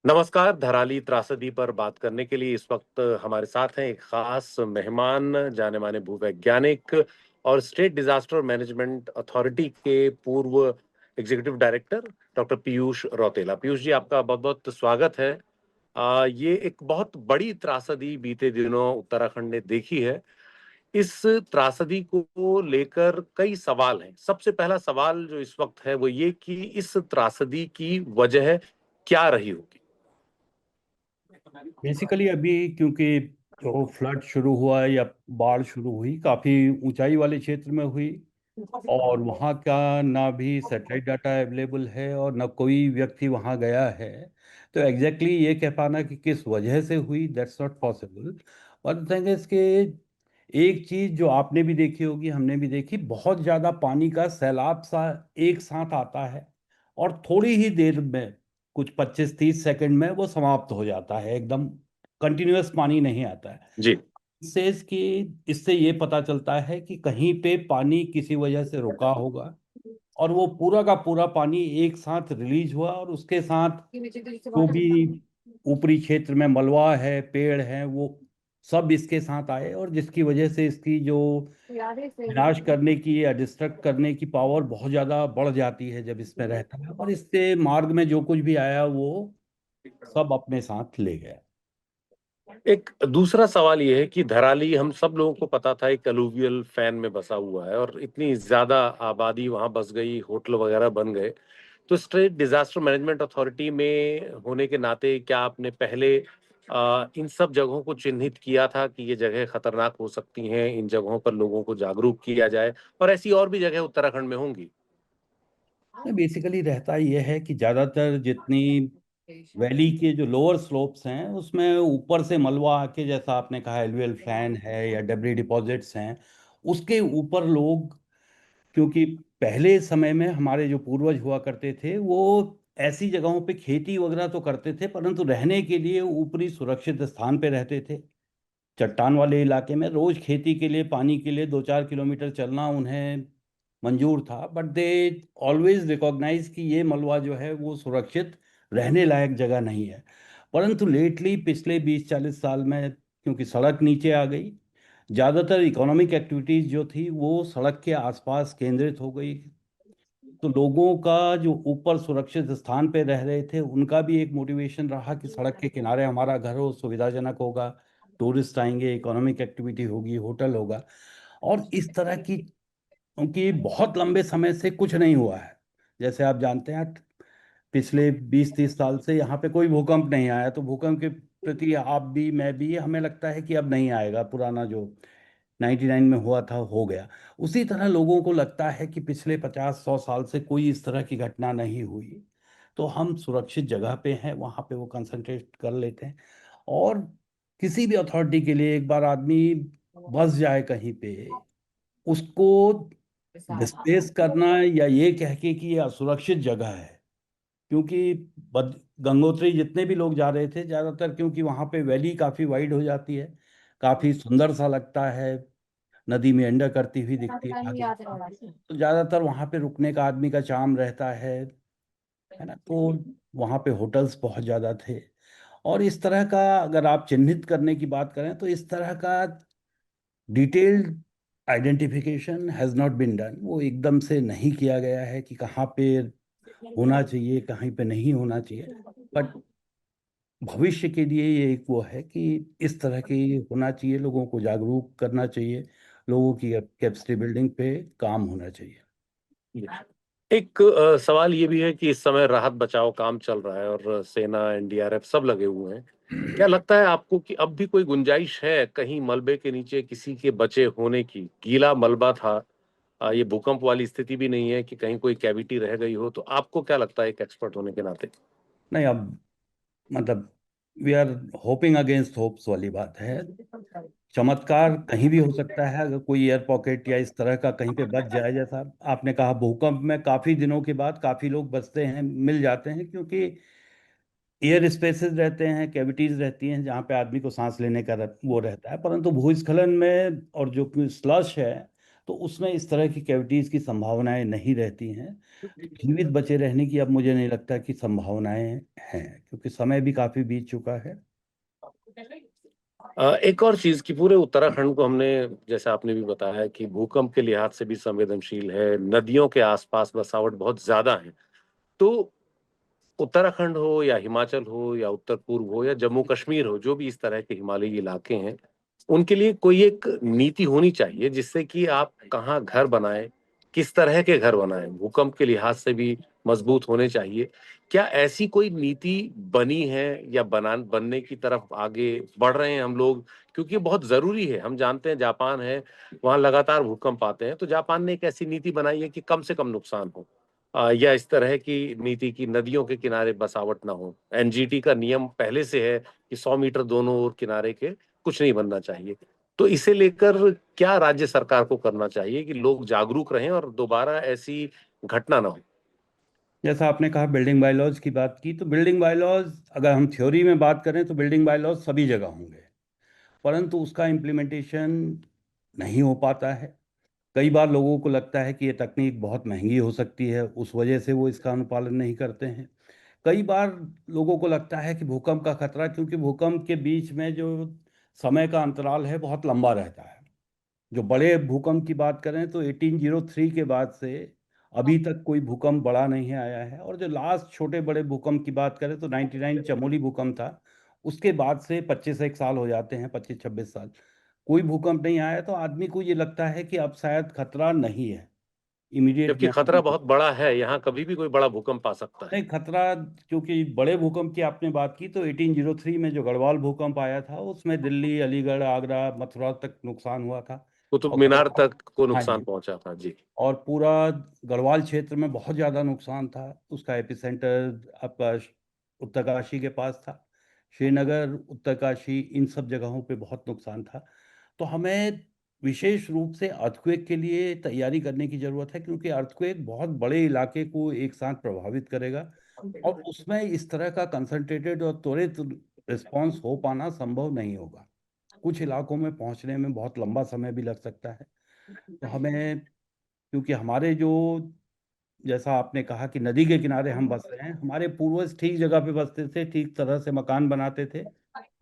नमस्कार, धराली त्रासदी पर बात करने के लिए इस वक्त हमारे साथ हैं एक खास मेहमान, जाने-माने भूवैज्ञानिक और स्टेट डिजास्टर मैनेजमेंट अथॉरिटी के पूर्व executive director doctor Piyush Rautela. Piyush ji, आपका बहुत-बहुत स्वागत है। ये एक बहुत बड़ी त्रासदी बीते दिनों उत्तराखंड ने देखी है। इस त्रासदी को लेकर कई सवाल हैं। सबसे पहला सवाल जो इस वक्त है वो ये कि इस त्रासदी की वजह क्या रही होगी? बेसिकली अभी क्योंकि जो फ्लड शुरू हुआ या बाढ़ शुरू हुई काफ़ी ऊंचाई वाले क्षेत्र में हुई। और वहाँ का ना भी सैटेलाइट डाटा अवेलेबल है और ना कोई व्यक्ति वहाँ गया है। तो एग्जैक्टली ये कह पाना कि किस वजह से हुई, दैट्स नॉट पॉसिबल। और थिंग इज कि एक चीज़ जो आपने भी देखी होगी, हमने भी देखी, बहुत ज़्यादा पानी का सैलाब सा एक साथ आता है और थोड़ी ही देर में, कुछ 25-30 सेकंड में वो समाप्त हो जाता है। एकदम कंटिन्यूअस पानी नहीं आता है। जी। इससे इससे ये पता चलता है कि कहीं पे पानी किसी वजह से रुका होगा और वो पूरा का पूरा पानी एक साथ रिलीज हुआ और उसके साथ जो भी ऊपरी क्षेत्र में मलबा है, पेड़ है, वो सब इसके साथ आए और जिसकी वजह से इसकी जो विनाश करने की या डिस्ट्रक्ट करने की पावर बहुत ज्यादा बढ़ जाती है जब इसमें रहता है। और इससे मार्ग में जो कुछ भी आया वो सब अपने साथ ले गया। एक दूसरा सवाल ये है कि धराली हम सब लोगों को पता था एक अलुवियल फैन में बसा हुआ है और इतनी ज्यादा आबादी वहां बस गई, होटल वगैरह बन गए। तो स्टेट डिजास्टर मैनेजमेंट अथॉरिटी में होने के नाते क्या आपने पहले इन सब जगहों को चिन्हित किया था कि ये जगह खतरनाक हो सकती हैं, इन जगहों पर लोगों को जागरूक किया जाए? और ऐसी और भी जगह उत्तराखंड में होंगी। बेसिकली रहता यह है कि ज्यादातर जितनी वैली के जो लोअर स्लोप्स हैं उसमें ऊपर से मलबा आके, जैसा आपने कहा एलुवियल फैन है या डेब्री डिपॉजिट्स हैं, उसके ऊपर लोग, क्योंकि पहले समय में हमारे जो पूर्वज हुआ करते थे वो ऐसी जगहों पे खेती वगैरह तो करते थे परंतु रहने के लिए ऊपरी सुरक्षित स्थान पे रहते थे। चट्टान वाले इलाके में रोज खेती के लिए, पानी के लिए 2-4 किलोमीटर चलना उन्हें मंजूर था। बट दे ऑलवेज रिकॉग्नाइज कि ये मलबा जो है वो सुरक्षित रहने लायक जगह नहीं है। परंतु लेटली पिछले 20-40 साल में क्योंकि सड़क नीचे आ गई, ज़्यादातर इकोनॉमिक एक्टिविटीज़ जो थी वो सड़क के आसपास केंद्रित हो गई। तो लोगों का जो ऊपर सुरक्षित स्थान पे रह रहे थे उनका भी एक मोटिवेशन रहा कि सड़क के किनारे हमारा घर हो, सुविधाजनक होगा, टूरिस्ट आएंगे, इकोनॉमिक एक्टिविटी होगी, होटल होगा। और इस तरह की, क्योंकि बहुत लंबे समय से कुछ नहीं हुआ है, जैसे आप जानते हैं पिछले 20-30 साल से यहाँ पे कोई भूकंप नहीं आया। तो भूकंप के प्रति आप भी, मैं भी, हमें लगता है कि अब नहीं आएगा, पुराना जो 99 में हुआ था हो गया। उसी तरह लोगों को लगता है कि पिछले 50-100 साल से कोई इस तरह की घटना नहीं हुई। तो हम सुरक्षित जगह पे हैं, वहाँ पे वो कंसंट्रेट कर लेते हैं। और किसी भी अथॉरिटी के लिए एक बार आदमी बस जाए कहीं पे, उसको डिस्प्लेस करना या ये कह के कि ये असुरक्षित जगह है, क्योंकि गंगोत्री जितने भी लोग जा रहे थे ज्यादातर, क्योंकि वहां पे वैली काफी वाइड हो जाती है, काफी सुंदर सा लगता है, नदी में एंटर करती हुई दिखती है आगे। तो ज्यादातर वहां पे रुकने का आदमी का चाम रहता है ना। तो वहां पे होटल्स बहुत ज्यादा थे। और इस तरह का, अगर आप चिन्हित करने की बात करें तो इस तरह का detailed identification has not been done. वो एकदम से नहीं किया गया है कि कहाँ पे होना चाहिए, कहीं पे नहीं होना चाहिए। बट भविष्य के लिए ये एक वो है कि इस तरह की होना चाहिए, लोगों को जागरूक करना चाहिए, लोगों की कैपेसिटी बिल्डिंग पे काम होना चाहिए। एक सवाल ये भी है कि इस समय राहत बचाव काम चल रहा है और सेना, एनडीआरएफ सब लगे हुए हैं। क्या लगता है आपको कि अब भी कोई गुंजाइश है कहीं मलबे के नीचे किसी के बचे होने की? गीला मलबा था, ये भूकंप वाली स्थिति भी नहीं है कि कहीं कोई कैविटी रह गई हो। तो आपको क्या लगता है एक एक्सपर्ट होने के नाते? नहीं, अब मतलब we are hoping against hopes वाली बात है। चमत्कार कहीं भी हो सकता है, अगर कोई एयर पॉकेट या इस तरह का कहीं पे बच जाए। जैसा आपने कहा, भूकंप में काफी दिनों के बाद काफी लोग बचते हैं, मिल जाते हैं, क्योंकि एयर स्पेसेस रहते हैं, कैविटीज रहती हैं जहाँ पे आदमी को सांस लेने का वो रहता है। परंतु भूस्खलन में और जो स्लश है तो उसमें इस तरह की कैविटीज की संभावनाएं नहीं रहती हैं। तो जीवित बचे रहने की अब मुझे नहीं लगता कि संभावनाएं हैं, क्योंकि समय भी काफी बीत चुका है। एक और चीज कि पूरे उत्तराखंड को हमने, जैसे आपने भी बताया कि भूकंप के लिहाज से भी संवेदनशील है, नदियों के आसपास बसावट बहुत ज्यादा है। तो उत्तराखंड हो या हिमाचल हो या उत्तर पूर्व हो या जम्मू कश्मीर हो, जो भी इस तरह के हिमालयी इलाके हैं, उनके लिए कोई एक नीति होनी चाहिए जिससे कि आप कहाँ घर बनाएं, किस तरह के घर बनाएं, भूकंप के लिहाज से भी मजबूत होने चाहिए। क्या ऐसी कोई नीति बनी है या बनने की तरफ आगे बढ़ रहे हैं हम लोग? क्योंकि ये बहुत जरूरी है। हम जानते हैं जापान है, वहां लगातार भूकंप आते हैं, तो जापान ने एक ऐसी नीति बनाई है कि कम से कम नुकसान हो, या इस तरह की नीति की नदियों के किनारे बसावट ना हो। एनजीटी का नियम पहले से है कि 100 मीटर दोनों ओर किनारे के कुछ नहीं बनना चाहिए। तो इसे लेकर क्या राज्य सरकार को करना चाहिए कि लोग जागरूक रहें और दोबारा ऐसी घटना ना हो? जैसा आपने कहा बिल्डिंग बायलॉज की बात की, तो बिल्डिंग बायलॉज अगर हम थ्योरी में बात करें तो बिल्डिंग बायलॉज सभी जगह होंगे, परंतु उसका इम्प्लीमेंटेशन नहीं हो पाता है। कई बार लोगों को लगता है कि ये तकनीक बहुत महंगी हो सकती है, उस वजह से वो इसका अनुपालन नहीं करते हैं। कई बार लोगों को लगता है कि भूकंप का खतरा, क्योंकि भूकंप के बीच में जो समय का अंतराल है बहुत लंबा रहता है। जो बड़े भूकंप की बात करें तो 1803 के बाद से अभी तक कोई भूकंप बड़ा नहीं आया है, और जो लास्ट छोटे बड़े भूकंप की बात करें तो 99 चमोली भूकंप था। उसके बाद से 25 एक साल हो जाते हैं, 25-26 साल कोई भूकंप नहीं आया। तो आदमी को ये लगता है कि अब शायद खतरा नहीं है इमीडिएट जबकि खतरा में। बहुत बड़ा है, यहाँ कभी भी कोई बड़ा भूकंप आ सकता नहीं, है। खतरा, क्योंकि बड़े भूकंप की आपने बात की तो 1803 में जो गढ़वाल भूकंप आया था उसमें दिल्ली, अलीगढ़, आगरा, मथुरा तक नुकसान हुआ था। कुतुब और मीनार गढ़वाल, तक को हाँ नुकसान जी, पहुंचा था जी। और पूरा गढ़वाल क्षेत्र में बहुत ज़्यादा नुकसान था। उसका एपिसेंटर आपका उत्तरकाशी के पास था। श्रीनगर, उत्तरकाशी, इन सब जगहों पे बहुत नुकसान था। तो हमें विशेष रूप से अर्थक्वेक के लिए तैयारी करने की ज़रूरत है, क्योंकि अर्थक्वेक बहुत बड़े इलाके को एक साथ प्रभावित करेगा, और उसमें इस तरह का कंसंट्रेटेड और त्वरित रिस्पांस हो पाना संभव नहीं होगा। कुछ इलाकों में पहुंचने में बहुत लंबा समय भी लग सकता है। तो हमें, क्योंकि हमारे जो, जैसा आपने कहा कि नदी के किनारे हम बस रहे हैं, हमारे पूर्वज ठीक जगह पे बसते थे, ठीक तरह से मकान बनाते थे।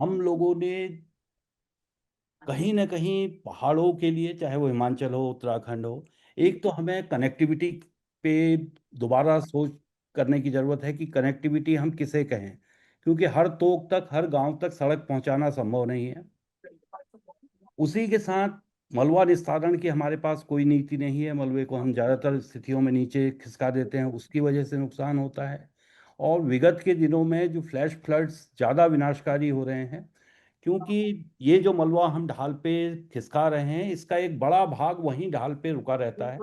हम लोगों ने कहीं ना कहीं पहाड़ों के लिए, चाहे वो हिमाचल हो, उत्तराखंड हो, एक तो हमें कनेक्टिविटी पे दोबारा सोच करने की जरूरत है कि कनेक्टिविटी हम किसे कहें, क्योंकि हर तोक तक, हर गांव तक सड़क पहुंचाना संभव नहीं है। उसी के साथ मलबा निस्तारण की हमारे पास कोई नीति नहीं है। मलबे को हम ज़्यादातर स्थितियों में नीचे खिसका देते हैं, उसकी वजह से नुकसान होता है। और विगत के दिनों में जो फ्लैश फ्लड्स ज़्यादा विनाशकारी हो रहे हैं, क्योंकि ये जो मलबा हम ढाल पे खिसका रहे हैं इसका एक बड़ा भाग वहीं ढाल पे रुका रहता है,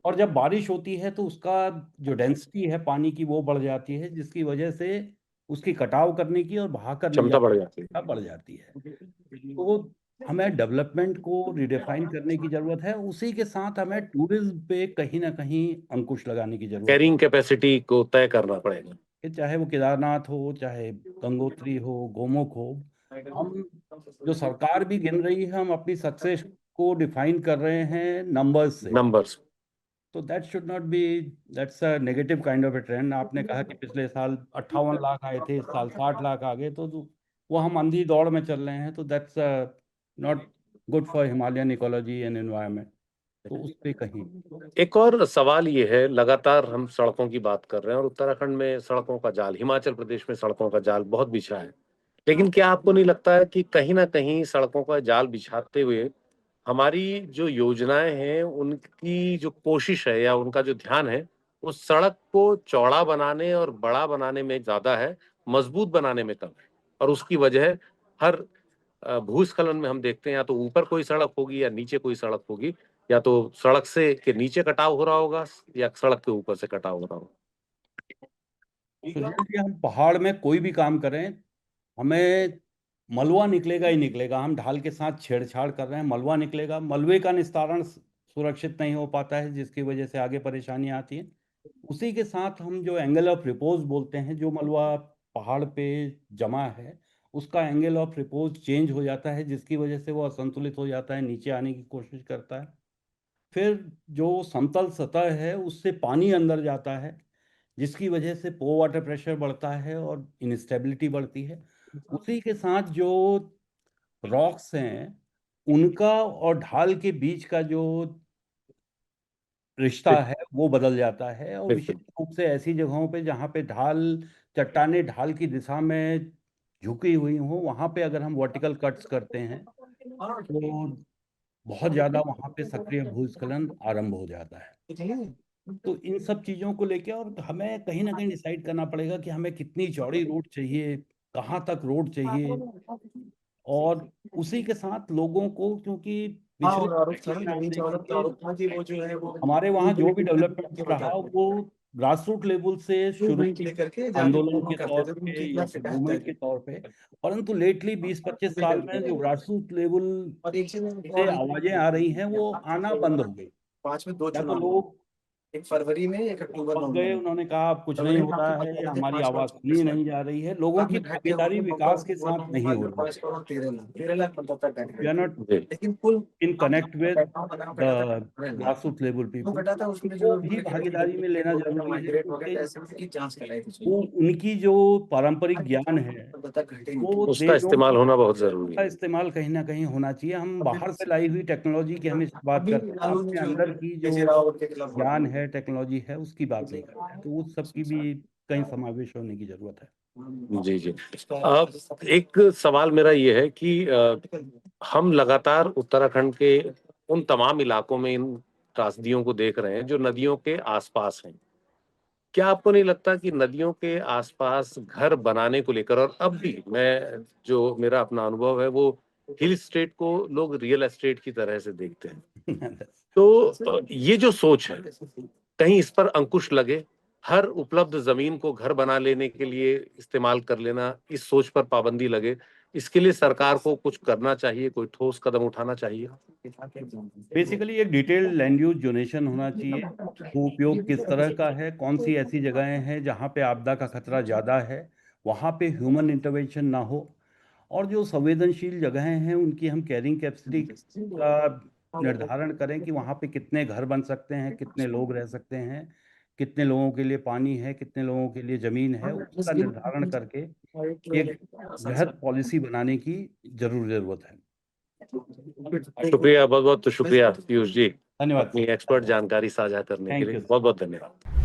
और जब बारिश होती है तो उसका जो डेंसिटी है पानी की वो बढ़ जाती है, जिसकी वजह से उसकी कटाव करने की और बहा कर ले क्षमता जाने बढ़ की जाती क्षमता बढ़ जाती है। तो हमें डेवलपमेंट को रिडिफाइन करने की जरूरत है, उसी के साथ हमें टूरिज्म पे कहीं ना कहीं अंकुश लगाने की है। जरूरत कैरिंग कैपेसिटी को तय करना पड़ेगा। है। चाहे वो केदारनाथ हो, चाहे गंगोत्री हो, गोमुख हो, हम, जो सरकार भी गिन रही है, हम अपनी सक्सेस को डिफाइन कर रहे हैं नंबर्स से। नंबर्स। तो that should not be, that's a negative kind of A trend. आपने कहा कि पिछले साल 58 लाख आए थे, इस साल 60 लाख आ गए, तो वो हम अंधी दौड़ में चल रहे हैं, तो that's not good for Himalayan ecology and environment. तो उस पे कहीं, एक और सवाल ये है, लगातार हम सड़कों की बात कर रहे हैं और उत्तराखंड में सड़कों का जाल, हिमाचल प्रदेश में सड़कों का जाल बहुत बिछा है। लेकिन क्या आपको नहीं लगता है कि कहीं ना कहीं सड़कों का जाल बिछाते हुए हमारी जो योजनाएं हैं उनकी जो कोशिश है या उनका जो ध्यान है, उस सड़क को चौड़ा बनाने और बड़ा बनाने में ज्यादा है, मजबूत बनाने में कम है। और उसकी वजह हर भूस्खलन में हम देखते हैं, या तो ऊपर कोई सड़क होगी या नीचे कोई सड़क होगी, या तो सड़क से के नीचे कटाव हो रहा होगा या सड़क के ऊपर से कटाव हो रहा होगा। सुनील जी, हम पहाड़ में कोई भी काम करें, हमें मलबा निकलेगा ही निकलेगा। हम ढाल के साथ छेड़छाड़ कर रहे हैं, मलबा निकलेगा। मलबे का निस्तारण सुरक्षित नहीं हो पाता है, जिसकी वजह से आगे परेशानियां आती हैं। उसी के साथ हम जो एंगल ऑफ रिपोज बोलते हैं, जो मलबा पहाड़ पे जमा है उसका एंगल ऑफ रिपोज चेंज हो जाता है, जिसकी वजह से वो असंतुलित हो जाता है, नीचे आने की कोशिश करता है। फिर जो समतल सतह है उससे पानी अंदर जाता है, जिसकी वजह से पो वाटर प्रेशर बढ़ता है और इंस्टेबिलिटी बढ़ती है। उसी के साथ जो रॉक्स हैं उनका और ढाल के बीच का जो रिश्ता है वो बदल जाता है, और विशेष बिल्कुल रूप से ऐसी जगहों पे जहाँ पे चट्टाने ढाल की दिशा में झुकी हुई हों, वहाँ पे अगर हम वर्टिकल कट्स करते हैं तो बहुत ज्यादा वहाँ पे सक्रिय भूस्खलन आरंभ हो जाता है। तो इन सब चीजों को लेके और हमें कहीं ना कहीं डिसाइड करना पड़ेगा कि हमें कितनी चौड़ी रोड चाहिए, कहाँ तक रोड चाहिए, और उसी के साथ लोगों को, क्योंकि हाँ, पिछले और आरोप था में ना, आप नवीन चावला का देखेंगे आरोप था कि वो जो है वो हमारे वहाँ फूड जो बैंक भी लेकर के डेवलपमेंट रहा बताते थे, वो ग्रास रूट लेवल से फूड शुरू, बैंक लेकर के जाके आंदोलन वो के करते तौर थे, तो पे उनकी या इतना फिर शिकायत मूवमेंट के थी। तौर पे, परंतु लेटली 20-25 साल में जो ग्रास रूट लेवल और एक चीज से और आवाजें आ रही हैं वो आना बंद हो गई। 5 में 2 या तो चुनाव हुए, लोग एक फरवरी में, एक अक्टूबर पक नवंबर गए, में। उन्होंने कहा अब कुछ नहीं फरवरी हो में आपको रहा है, पता या है हमारी 5 करोड़ आवाज सुनी 26 लाख, नहीं जा रही है, लोगों बाद की में घट के हो भागीदारी गए विकास के नवंबर साथ नहीं नवंबर हो में रही 5 करोड़ 13 लाख मतलब तक घट वी आर गए। नॉट जी लेकिन कुल इन कनेक्ट विद गाँव द घटा था 13 लाख, ग्रास रूट लेवल वो पीपल। घटा था, उसमें वो जो भी भागीदारी में लेना जरूरी है, माइग्रेट हो गया, क्योंकि तो ऐसे उसकी जांच कराई थी वो उसमें। उनकी जो पारंपरिक ज्ञान है तब तक घटे नहीं थे। वो उसका दे डोंट, इस्तेमाल होना बहुत जरूरी का है। इस्तेमाल कहीं ना कहीं होना चाहिए। हम अभी बाहर से लाई हुई टेक्नोलॉजी की हम इस बात अभी करते हैं, लालू ने अपने जो अंदर की जो केजरी राव के खिलाफ वोट ज्ञान दिया। है, टेक्नोलॉजी है, उसकी बात नहीं करते हैं। तो उस सब की भी कहीं समावेश होने की जरूरत है। जी जी। एक सवाल मेरा ये है कि हम लगातार उत्तराखंड के उन तमाम इलाकों में इन त्रासदियों को देख रहे हैं जो नदियों के आसपास हैं। क्या आपको नहीं लगता कि नदियों के आसपास घर बनाने को लेकर, और अब भी मैं जो मेरा अपना अनुभव है वो हिल स्टेट को लोग रियल एस्टेट की तरह से देखते हैं, तो ये जो सोच है कहीं इस पर अंकुश लगे, हर उपलब्ध जमीन को घर बना लेने के लिए इस्तेमाल कर लेना, इस सोच पर पाबंदी लगे, इसके लिए सरकार को कुछ करना चाहिए, कोई ठोस कदम उठाना चाहिए। बेसिकली एक डिटेल्ड लैंड यूज जोनेशन होना चाहिए। भू उपयोग किस तरह का है, कौन सी ऐसी जगहें हैं जहाँ पे आपदा का खतरा ज़्यादा है, वहाँ पे ह्यूमन इंटरवेंशन ना हो, और जो संवेदनशील जगहें हैं उनकी हम कैरिंग कैपेसिटी का निर्धारण करें कि वहाँ पे कितने घर बन सकते हैं, कितने लोग रह सकते हैं, कितने लोगों के लिए पानी है, कितने लोगों के लिए ज़मीन है, उसका निर्धारण करके एक वृहद पॉलिसी बनाने की ज़रूरत है। शुक्रिया, बहुत बहुत शुक्रिया पीयूष जी, धन्यवाद अपनी सर। एक्सपर्ट जानकारी साझा करने के थैंक लिए यू। बहुत बहुत धन्यवाद।